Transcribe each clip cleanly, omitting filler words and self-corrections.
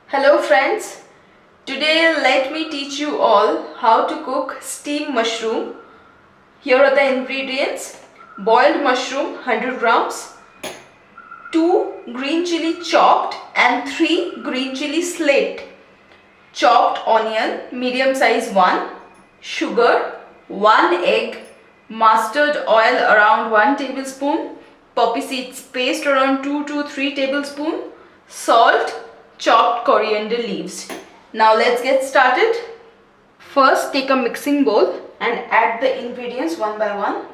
Hello friends, today let me teach you all how to cook steamed mushroom. Here are the ingredients: boiled mushroom 100 grams, 2 green chili chopped and 3 green chili slit, chopped onion medium size 1, sugar 1 egg, mustard oil around 1 tablespoon, poppy seeds paste around 2 to 3 tablespoons, salt, chopped coriander leaves. Now let's get started. First take a mixing bowl and add the ingredients one by one.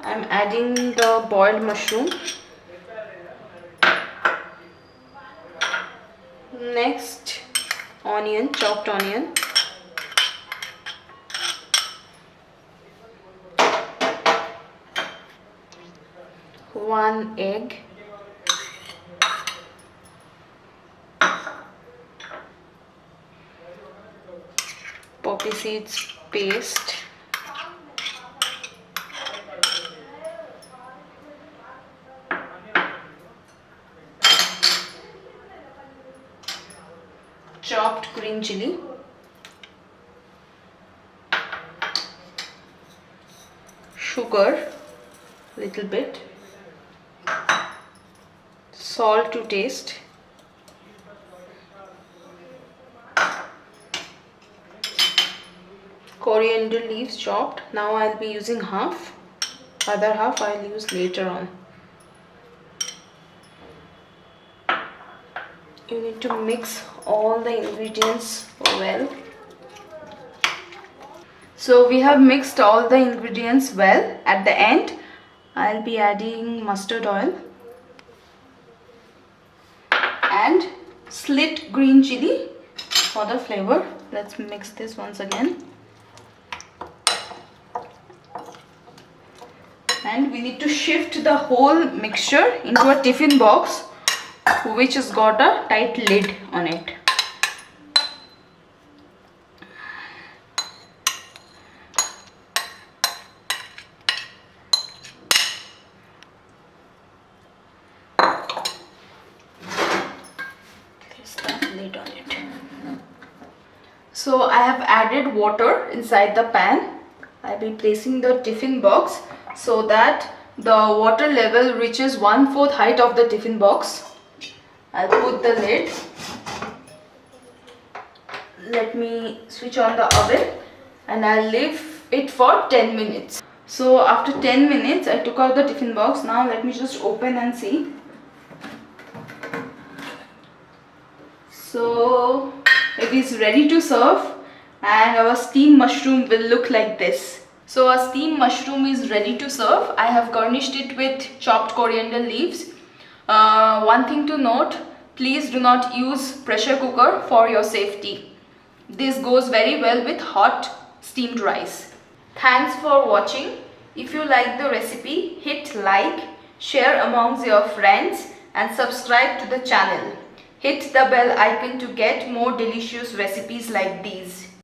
I'm adding the boiled mushroom. Next, onion, chopped onion. One egg. Poppy seeds paste, chopped green chili, sugar little bit, salt to taste, coriander leaves chopped. Now I'll be using half, other half I'll use later on. You need to mix all the ingredients well. So we have mixed all the ingredients well. At the end I'll be adding mustard oil and slit green chili for the flavor. Let's mix this once again. And we need to shift the whole mixture into a tiffin box which has got a tight lid on it. Place the lid on it. So I have added water inside the pan. I'll be placing the tiffin box so that the water level reaches 1/4 height of the tiffin box. I'll put the lid. Let me switch on the oven and I'll leave it for 10 minutes. So after 10 minutes I took out the tiffin box. Now let me just open and see. So it is ready to serve and our steamed mushroom will look like this. So our steamed mushroom is ready to serve. I have garnished it with chopped coriander leaves. One thing to note, please do not use pressure cooker for your safety. This goes very well with hot steamed rice. Thanks for watching. If you like the recipe, hit like, share amongst your friends and subscribe to the channel. Hit the bell icon to get more delicious recipes like these.